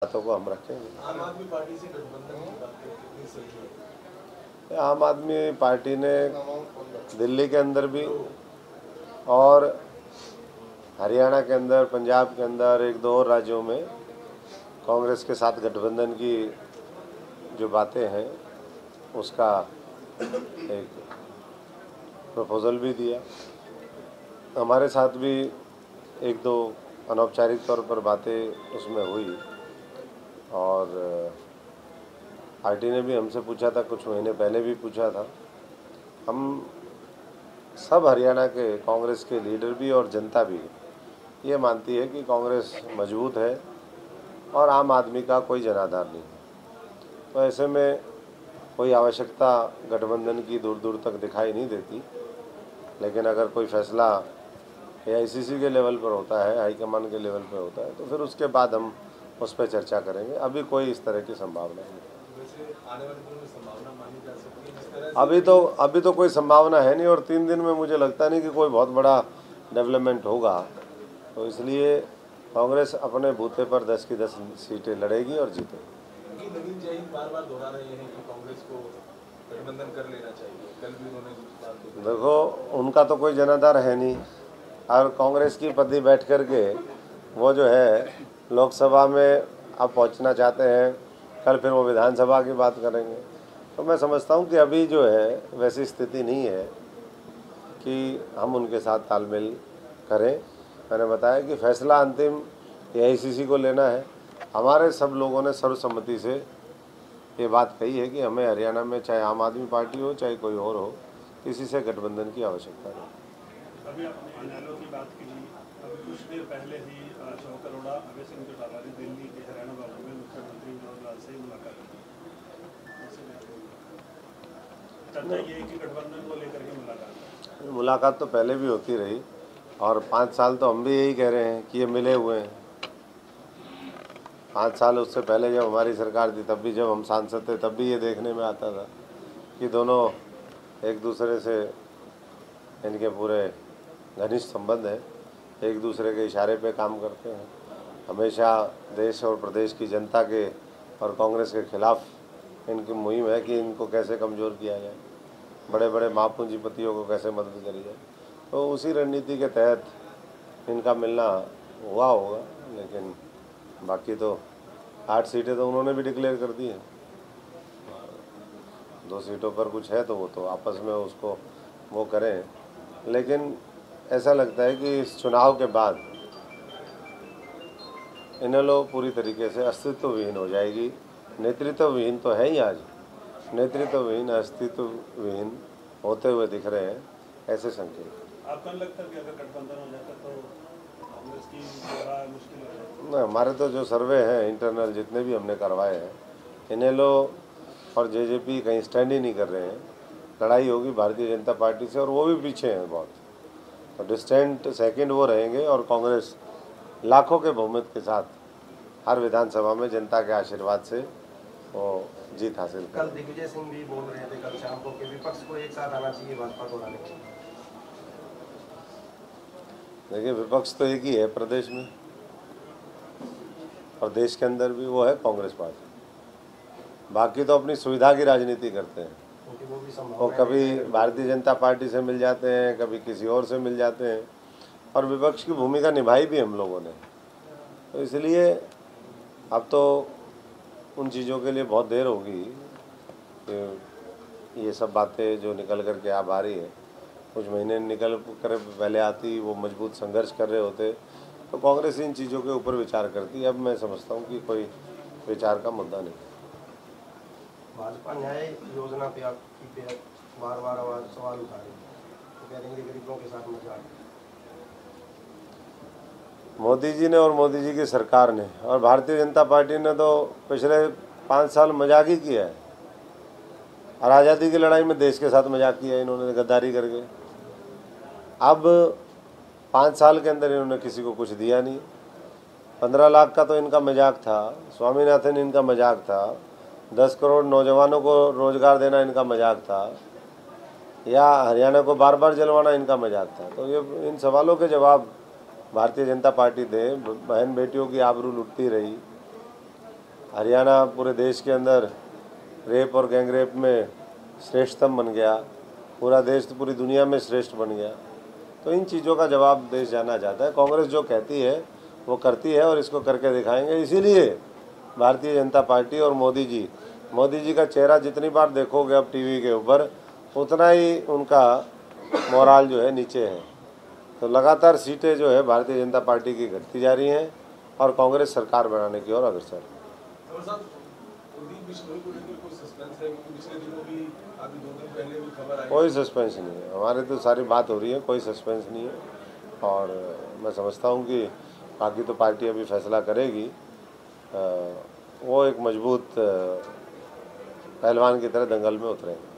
बातों को हम रखेंगे। आम आदमी पार्टी से गठबंधन की बात कितनी सही है? आम आदमी पार्टी ने दिल्ली के अंदर भी और हरियाणा के अंदर, पंजाब के अंदर, एक दो और राज्यों में कांग्रेस के साथ गठबंधन की जो बातें हैं उसका एक प्रपोजल भी दिया। हमारे साथ भी एक दो अनौपचारिक तौर पर बातें उसमें हुई और पार्टी ने भी हमसे पूछा था, कुछ महीने पहले भी पूछा था। हम सब हरियाणा के कांग्रेस के लीडर भी और जनता भी ये मानती है कि कांग्रेस मजबूत है और आम आदमी का कोई जनाधार नहीं है। तो ऐसे में कोई आवश्यकता गठबंधन की दूर दूर तक दिखाई नहीं देती। लेकिन अगर कोई फैसला AICC के लेवल पर होता है, हाईकमान के लेवल पर होता है, तो फिर उसके बाद हम उस पर चर्चा करेंगे। अभी कोई इस तरह की संभावना नहीं है। आने वाले दिनों में संभावना मानी जा सकती है जिस तरह से अभी तो कोई संभावना है नहीं और 3 दिन में मुझे लगता नहीं कि कोई बहुत बड़ा डेवलपमेंट होगा। तो इसलिए कांग्रेस अपने बूते पर 10 की 10 सीटें लड़ेगी और जीतेगी। नवीन जैन बार-बार दोहरा रहे हैं कि कांग्रेस को गठबंधन कर लेना चाहिए। कल भी उन्होंने इस बात को देखो, उनका तो कोई जनाधार है नहीं और कांग्रेस की पदी बैठ कर के वो जो है लोकसभा में अब पहुंचना चाहते हैं, कल फिर वो विधानसभा की बात करेंगे। तो मैं समझता हूं कि अभी जो है वैसी स्थिति नहीं है कि हम उनके साथ तालमेल करें। मैंने बताया कि फैसला अंतिम AICC को लेना है। हमारे सब लोगों ने सर्वसम्मति से ये बात कही है कि हमें हरियाणा में चाहे आम आदमी पार्टी हो चाहे कोई और हो, किसी से गठबंधन की आवश्यकता नहीं। अभी आपने इनेलो की बात की, अभी कुछ देर पहले ही अशोक अरोड़ा, अभय सिंह चौटाला ने दिल्ली के हरियाणा वालों में मुख्यमंत्री मनोहर लाल से मुलाकात की। चर्चा ये है कि गठबंधन को लेकर के मुलाकात तो पहले भी होती रही और 5 साल तो हम भी यही कह रहे हैं कि ये मिले हुए हैं। 5 साल उससे पहले जब हमारी सरकार थी, तब भी जब हम सांसद थे, तब भी ये देखने में आता था कि दोनों एक दूसरे से इनके पूरे घनिष्ठ संबंध है, एक दूसरे के इशारे पे काम करते हैं। हमेशा देश और प्रदेश की जनता के और कांग्रेस के खिलाफ इनकी मुहिम है कि इनको कैसे कमज़ोर किया जाए, बड़े बड़े महापूंजीपतियों को कैसे मदद करी जाए। तो उसी रणनीति के तहत इनका मिलना हुआ होगा। लेकिन बाकी तो 8 सीटें तो उन्होंने भी डिक्लेयर कर दी हैं। 2 सीटों पर कुछ है तो वो तो आपस में उसको वो करें। लेकिन ऐसा लगता है कि इस चुनाव के बाद इनेलो पूरी तरीके से अस्तित्वहीन हो जाएगी। नेतृत्वहीन तो है ही, आज नेतृत्वहीन, अस्तित्वहीन होते हुए दिख रहे हैं ऐसे संकेत। आपको नहीं लगता कि अगर गठबंधन हो जाता तो कांग्रेस की मुश्किल हो जाएगी? ना, हमारे तो जो सर्वे हैं इंटरनल जितने भी हमने करवाए हैं, इनेलो और JJP कहीं स्टैंड ही नहीं कर रहे हैं। लड़ाई होगी भारतीय जनता पार्टी से और वो भी पीछे हैं बहुत। तो डिस्टेंट सेकंड वो रहेंगे और कांग्रेस लाखों के बहुमत के साथ हर विधानसभा में जनता के आशीर्वाद से वो जीत हासिल कर। कल दिग्विजय सिंह भी बोल रहे थे कल शाम को कि विपक्ष को एक साथ आना चाहिए भाजपा को हराने के लिए। देखिए, विपक्ष तो एक ही है प्रदेश में और देश के अंदर भी, वो है कांग्रेस पार्टी। बाकी तो अपनी सुविधा की राजनीति करते हैं। वो कभी भारतीय जनता पार्टी से मिल जाते हैं, कभी किसी और से मिल जाते हैं और विपक्ष की भूमिका निभाई भी हम लोगों ने। तो इसलिए अब तो उन चीज़ों के लिए बहुत देर होगी कि ये सब बातें जो निकल कर के आ रही है, कुछ महीने निकल कर पहले आती, वो मजबूत संघर्ष कर रहे होते तो कांग्रेस इन चीज़ों के ऊपर विचार करती। अब मैं समझता हूँ कि कोई विचार का मुद्दा नहीं। भाजपा न्याय योजना पे आपकी बार बार आवाज सवाल उठा रही है, तो कह देंगे गरीबों के साथ मजाक। मोदी जी ने और मोदी जी की सरकार ने और भारतीय जनता पार्टी ने तो पिछले 5 साल मजाक ही किया है और आज़ादी की लड़ाई में देश के साथ मजाक किया है इन्होंने, गद्दारी करके। अब 5 साल के अंदर इन्होंने किसी को कुछ दिया नहीं। 15 लाख का तो इनका मजाक था, स्वामीनाथन इनका मजाक था, 10 करोड़ नौजवानों को रोजगार देना इनका मजाक था, या हरियाणा को बार बार जलवाना इनका मजाक था। तो ये इन सवालों के जवाब भारतीय जनता पार्टी दे। बहन बेटियों की आबरू लुटती रही, हरियाणा पूरे देश के अंदर रेप और गैंग रेप में श्रेष्ठतम बन गया, पूरा देश तो पूरी दुनिया में श्रेष्ठ बन गया। तो इन चीज़ों का जवाब देश जानना चाहता है। कांग्रेस जो कहती है वो करती है और इसको करके दिखाएंगे। इसीलिए भारतीय जनता पार्टी और मोदी जी का चेहरा जितनी बार देखोगे अब टीवी के ऊपर, उतना ही उनका मोराल जो है नीचे है। तो लगातार सीटें जो है भारतीय जनता पार्टी की घटती जा रही हैं और कांग्रेस सरकार बनाने की ओर अग्रसर। कोई सस्पेंस नहीं है, हमारे तो सारी बात हो रही है, कोई सस्पेंस नहीं है। और मैं समझता हूँ कि बाकी तो पार्टी अभी फैसला करेगी। वो एक मजबूत पहलवान की तरह दंगल में उतरेंगे।